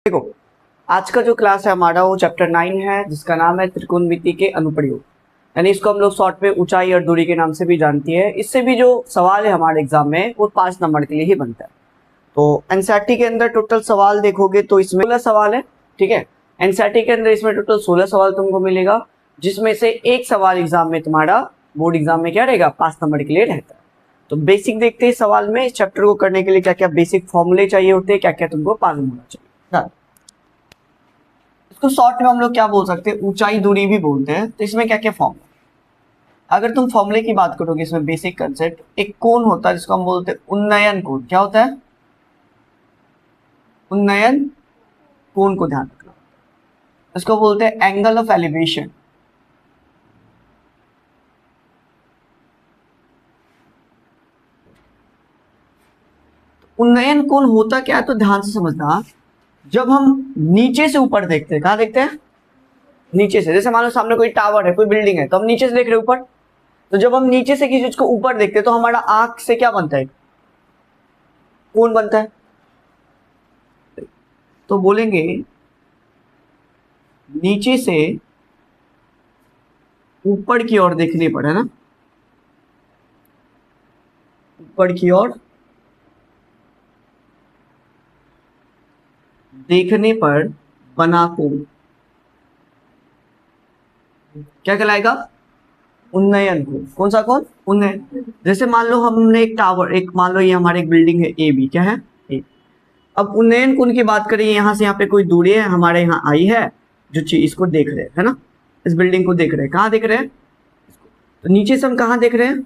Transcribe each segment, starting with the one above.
देखो, आज का जो क्लास है हमारा वो चैप्टर 9 है जिसका नाम है त्रिकोणमिति के अनुप्रयोग। यानी इसको हम लोग शॉर्ट में ऊंचाई और दूरी के नाम से भी जानती है। इससे भी जो सवाल है हमारे एग्जाम में वो 5 नंबर के लिए ही बनता है। तो एनसीईआरटी के अंदर टोटल सवाल देखोगे तो इसमें 16 सवाल है। ठीक है, एनसीईआरटी के अंदर इसमें टोटल 16 सवाल तुमको मिलेगा, जिसमें से एक सवाल एग्जाम में तुम्हारा बोर्ड एग्जाम में क्या रहेगा, 5 नंबर के लिए रहता है। तो बेसिक देखते हैं सवाल में, इस चैप्टर को करने के लिए क्या क्या बेसिक फॉर्मूले चाहिए होते हैं, क्या क्या तुमको मालूम होना चाहिए। इसको शॉर्ट में हम लोग क्या बोल सकते हैं, ऊंचाई दूरी भी बोलते हैं। तो इसमें क्या क्या फॉर्मूला, अगर तुम फॉर्मूले की बात करोगे इसमें बेसिक कंसेप्ट, एक कोण होता है जिसको हम बोलते हैं उन्नयन कोण। क्या होता है? उन्नयन कोण को ध्यान रखना। इसको बोलते हैं एंगल ऑफ एलिवेशन। उन्नयन कोण होता क्या है तो ध्यान से समझना। जब हम नीचे से ऊपर देखते हैं, कहां देखते हैं? नीचे से। जैसे मान लो सामने कोई टावर है, कोई बिल्डिंग है, तो हम नीचे से देख रहे हैं ऊपर। तो जब हम नीचे से किसी चीज को ऊपर देखते हैं तो हमारा आंख से क्या बनता है? कोण बनता है। तो बोलेंगे नीचे से ऊपर की ओर देखने पर, है ना, ऊपर की ओर देखने पर बना कोण क्या कहलाएगा? उन्नयन कोण। कौन सा कोण? उन्नयन। जैसे मान लो हमने एक टावर, एक मान लो ये हमारी एक बिल्डिंग है ए बी, क्या है? ए। अब उन्नयन कोण की बात करें, यहाँ से यहाँ पे कोई दूरी है हमारे यहाँ आई है, जो चीज इसको देख रहे हैं, है ना, इस बिल्डिंग को देख रहे हैं। कहाँ देख रहे हैं? तो नीचे से हम कहाँ देख रहे हैं?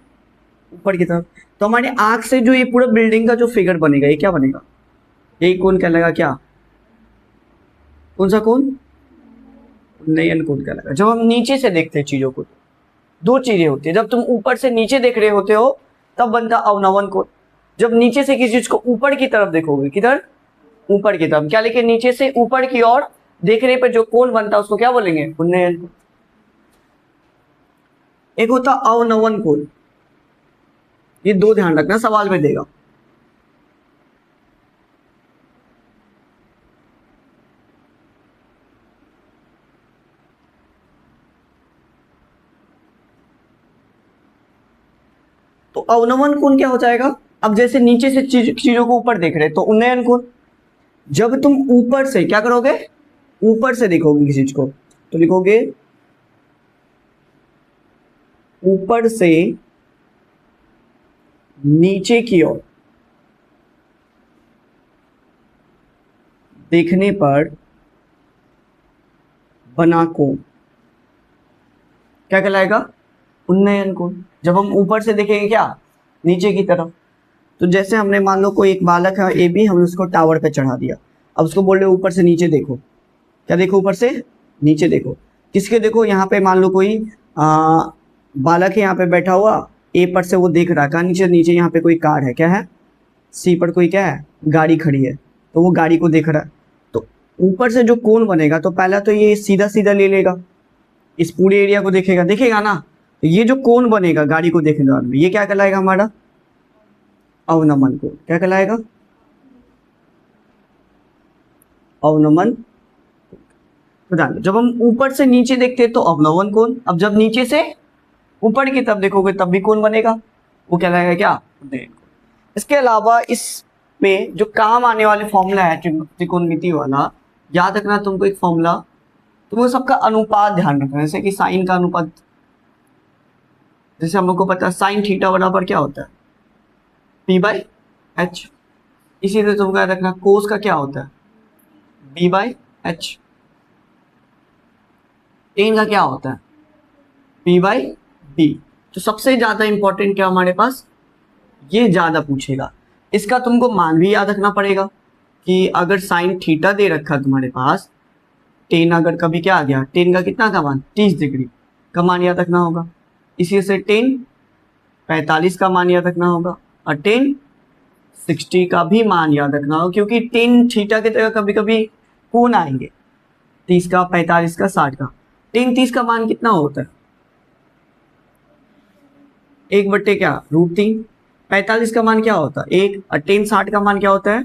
ऊपर की तरफ। तो हमारे आंख से जो ये पूरा बिल्डिंग का जो फिगर बनेगा, ये क्या बनेगा? यही कोण कहलाएगा। क्या? कौन सा कोण? उन्नयन कोण कहलाएगा। जब हम नीचे से देखते हैं चीजों को, दो चीजें होती है। जब तुम ऊपर से नीचे देख रहे होते हो तब बनता अवनवन कोण। जब नीचे से किसी चीज को ऊपर की तरफ देखोगे, किधर? ऊपर की तरफ। क्या लिखे? नीचे से ऊपर की ओर देखने पर जो कोण बनता है उसको क्या बोलेंगे? उन्नयन कोण। एक होता अवनवन कोण। ये दो ध्यान रखना, सवाल में देगा। तो अवनवन कोण क्या हो जाएगा? अब जैसे नीचे से चीजों को ऊपर देख रहे हैं तो उन्नयन कोण। जब तुम ऊपर से क्या करोगे? ऊपर से देखोगे किसी चीज को तो लिखोगे ऊपर से नीचे की ओर देखने पर बना कोण क्या कहलाएगा? उन्नयन कोण। जब हम ऊपर से देखेंगे क्या? नीचे की तरफ। तो जैसे हमने मान लो कोई एक बालक है ए बी, हमने उसको टावर पे चढ़ा दिया। अब उसको बोल रहे ऊपर से नीचे देखो। क्या देखो? ऊपर से नीचे देखो। किसके देखो? यहाँ पे मान लो कोई बालक है यहाँ पे बैठा हुआ, ए पर से वो देख रहा है। कहाँ? नीचे। नीचे यहाँ पे कोई कार है, क्या है? सी पर कोई क्या है? गाड़ी खड़ी है, तो वो गाड़ी को देख रहा है। तो ऊपर से जो कोण बनेगा तो पहला तो ये सीधा सीधा ले लेगा, इस पूरे एरिया को देखेगा, देखेगा ना। तो ये जो कोण बनेगा गाड़ी को देखने के बाद में, ये क्या कहलाएगा? हमारा अवनमन कोण। क्या कहलाएगा? अवनमन। जब हम ऊपर से नीचे देखते हैं तो अवनवन कोण। अब जब नीचे से ऊपर की तरफ देखोगे तब भी कोण बनेगा, वो कहलाएगा क्या? उन्नयन कोण। इसके अलावा इसमें जो काम आने वाले फॉर्मूला है त्रिकोणमिति वाला, याद रखना तुमको एक फॉर्मूला, तुमको सबका अनुपात ध्यान रखना। जैसे कि साइन का अनुपात, जैसे हम लोग को पता है साइन थीटा बराबर क्या होता है? P by H. इसी तरह तुमको याद रखना कोस का क्या होता है? B by H. टेन का क्या होता है? P by B. तो सबसे ज्यादा इंपॉर्टेंट क्या हमारे पास, ये ज्यादा पूछेगा। इसका तुमको मान भी याद रखना पड़ेगा कि अगर साइन थीटा दे रखा तुम्हारे पास, टेन अगर कभी क्या आ गया, टेन का कितना का मान? 30 डिग्री का मान याद रखना होगा। इसी से टेन 45 का मान याद रखना होगा, और टेन 60 का भी मान याद रखना होगा, क्योंकि टेन थीटा की तरह कभी कभी कोण आएंगे, 30 का, 45 का, 60 का। टेन 30 का मान कितना होता है? 1/, क्या? √3। 45 का मान क्या होता है? 1। और टेन 60 का मान क्या होता है?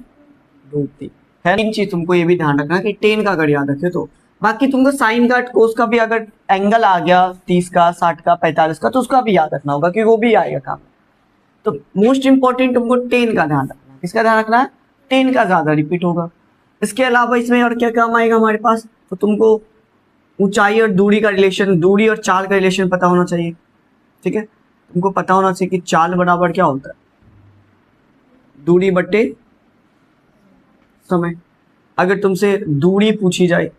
√3, है। इन चीज तुमको ये भी ध्यान रखना कि टेन का अगर याद रखे तो, बाकी तुमको साइन का कोस का भी अगर एंगल आ गया 30 का 60 का 45 का तो उसका भी याद रखना होगा क्योंकि वो भी आएगा काम। तो मोस्ट इंपॉर्टेंट तुमको टेन का ध्यान रखना है। किसका ध्यान रखना है? टेन का ज्यादा रिपीट होगा। इसके अलावा इसमें और क्या काम आएगा हमारे पास, तो तुमको ऊंचाई और दूरी का रिलेशन, दूरी और चाल का रिलेशन पता होना चाहिए। ठीक है, तुमको पता होना चाहिए कि चाल बराबर क्या होता है, दूरी बट्टे समय। अगर तुमसे दूरी पूछी जाए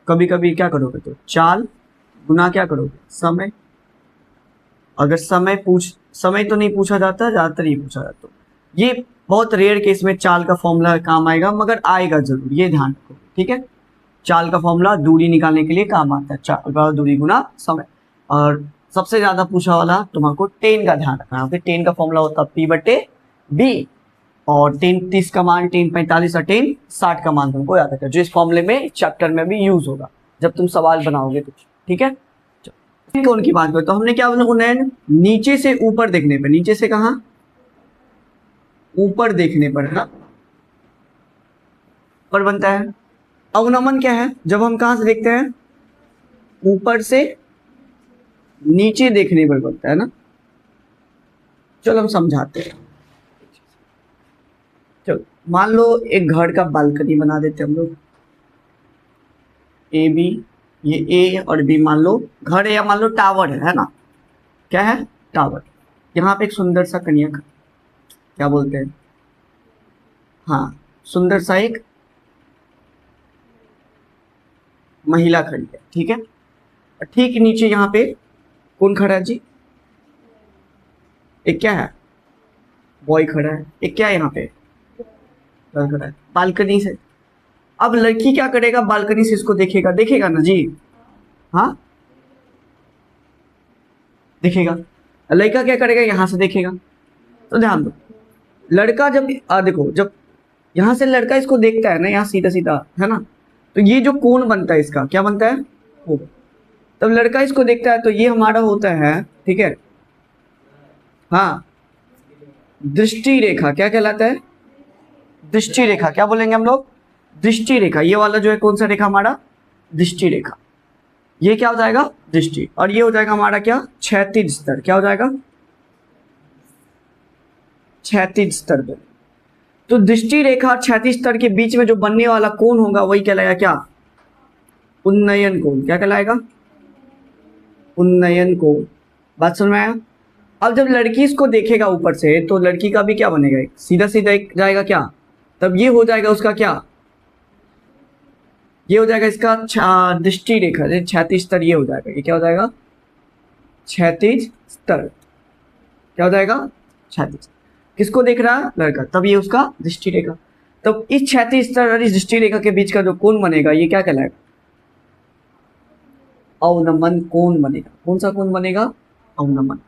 कभी कभी क्या करोगे, तो चाल गुना क्या करोगे, समय। अगर समय तो नहीं पूछा जाता, ज्यादातर ही पूछा जाता। ये बहुत रेयर केस में चाल का फॉर्मूला काम आएगा, मगर आएगा जरूर, ये ध्यान रखो। ठीक है, चाल का फॉर्मूला दूरी निकालने के लिए काम आता है, चाल बराबर दूरी गुना समय। और सबसे ज्यादा पूछा वाला तुमको टेन का ध्यान रखना है। टेन का फॉर्मूला होता है पी बटे बी, और टेन 30 का मान, टेन 45 और टेन 60 का मान तुमको याद रखना, जो इस फॉर्मूले में चैप्टर में भी यूज होगा जब तुम सवाल बनाओगे तो। ठीक है, कौन की बात करो तो हमने क्या बोला, उन्नयन नीचे से ऊपर देखने पर, नीचे से कहा, ऊपर देखने पर ना पर बनता है। अवनमन क्या है, जब हम कहां से देखते हैं, ऊपर से नीचे देखने पर बनता है ना। चलो हम समझाते हैं। चलो मान लो एक घर का बालकनी बना देते हम लोग, ए बी, ये ए और बी मान लो घर है, या मान लो टावर है ना। क्या है, टावर। यहाँ पे एक सुंदर सा कन्या, क्या बोलते हैं, हाँ सुंदर सा एक महिला खड़ी है। ठीक है, ठीक नीचे यहाँ पे कौन खड़ा है जी, एक क्या है, बॉय खड़ा है। एक क्या है यहाँ पे, गर्ल खड़ा है बालकनी से। अब लड़की क्या करेगा, बालकनी से इसको देखेगा, देखेगा ना जी, हाँ देखेगा। लड़का क्या करेगा, यहाँ से देखेगा। तो ध्यान दो, लड़का जब देखो, जब यहाँ से लड़का इसको देखता है ना, यहाँ सीधा सीधा है ना, तो ये जो कोण बनता है इसका क्या बनता है, वो। तब लड़का इसको देखता है तो ये हमारा होता है, ठीक है, हाँ दृष्टि रेखा। क्या कहलाता है, दृष्टि रेखा। क्या बोलेंगे हम लोग, दृष्टि रेखा। ये वाला जो है कौन सा रेखा हमारा, दृष्टि रेखा। ये क्या हो जाएगा, दृष्टि। और ये हो जाएगा हमारा क्या, क्षैतिज स्तर। क्या हो जाएगा, क्षैतिज स्तर। तो दृष्टि रेखा और क्षैतिज स्तर के बीच में जो बनने वाला कोण होगा वही कहलाएगा क्या, उन्नयन कोण। क्या कहलाएगा, उन्नयन कोण। बात समझ में आया। अब जब लड़की इसको देखेगा ऊपर से तो लड़की का भी क्या बनेगा, सीधा सीधा एक जाएगा क्या, तब ये हो जाएगा उसका क्या, ये हो जाएगा इसका दृष्टि रेखा, क्षैतिज स्तर। ये हो जाएगा, ये क्या हो जाएगा, क्षैतिज स्तर। क्या हो जाएगा, क्षैतिज। किसको देख रहा है, लड़का, तब ये उसका दृष्टि रेखा। तब इस क्षैतिज स्तर और इस दृष्टि रेखा के बीच का जो कोण बनेगा ये क्या कहलाएगा, अवनमन कोण बनेगा। कौन सा कोण बनेगा, अवनमन।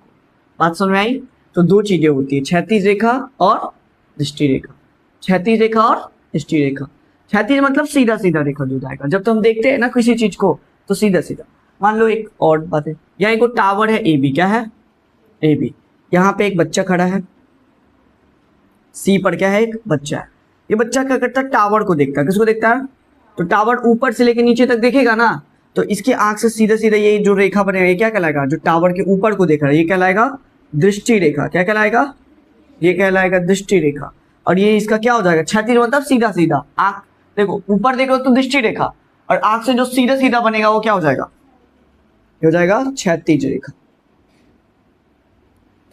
बात समझ में आई। तो दो चीजें होती है, क्षैतिज रेखा और दृष्टि रेखा। क्षैतिज रेखा और दृष्टि रेखा। क्षैतिज मतलब सीधा सीधा रेखा जो जाएगा, जब तुम देखते हैं ना किसी चीज को तो सीधा सीधा। मान लो एक और बात है, यहाँ एक टावर है ए बी। क्या है, ए बी। यहाँ पे एक बच्चा खड़ा है, सी पर क्या है, एक बच्चा है। ये बच्चा क्या करता है, टावर को देखता है। किसको देखता है, तो टावर ऊपर से लेके नीचे तक देखेगा ना, तो इसकी आंख से सीधा सीधा ये जो रेखा बनेगा ये क्या कहलाएगा, जो टावर के ऊपर को देख रहा है ये कहलाएगा दृष्टि रेखा। क्या कहलाएगा, ये कहलाएगा दृष्टि रेखा। और ये इसका क्या हो जाएगा, क्षैतिज मतलब सीधा सीधा। आंख देखो ऊपर देखो तो दृष्टि रेखा, और आंख से जो सीधा सीधा बनेगा वो क्या हो जाएगा, ये हो जाएगा क्षैतिज रेखा।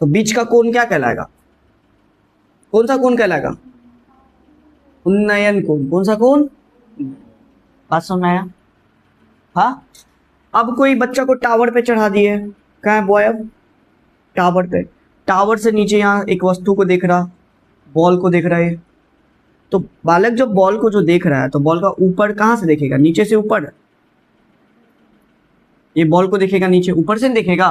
तो बीच का कोण क्या कहलाएगा, कौन सा कोण कहलाएगा, उन्नयन कोण। कौन सा कोण, बात समझ में आया। हाँ, अब कोई बच्चा को टावर पे चढ़ा दिए, कहाँ है बॉय, अब टावर पे। टावर से नीचे यहाँ एक वस्तु को देख रहा, बॉल को देख रहा है। तो बालक जब बॉल को जो देख रहा है तो बॉल का ऊपर कहाँ से देखेगा, नीचे से ऊपर। ये बॉल को देखेगा नीचे, ऊपर से देखेगा,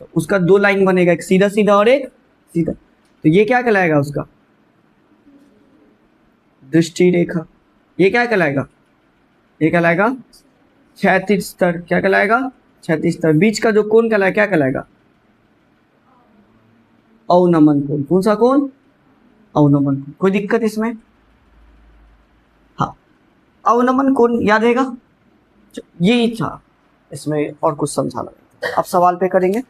तो उसका दो लाइन बनेगा, एक सीधा सीधा और एक सीधा। तो ये क्या कहलाएगा उसका, दृष्टि रेखा। ये क्या कहलाएगा, ये कहलाएगा क्षैतिज स्तर। क्या कहलाएगा, क्षैतिज स्तर। बीच का जो कोण कहलाएगा क्या कहलाएगा, अवनमन कोण। कौन सा कोण, अवनमन कोण। कोई दिक्कत इसमें, हाँ। अवनमन कोण याद रहेगा, यही था, इसमें और कुछ समझाना। अब सवाल पे करेंगे।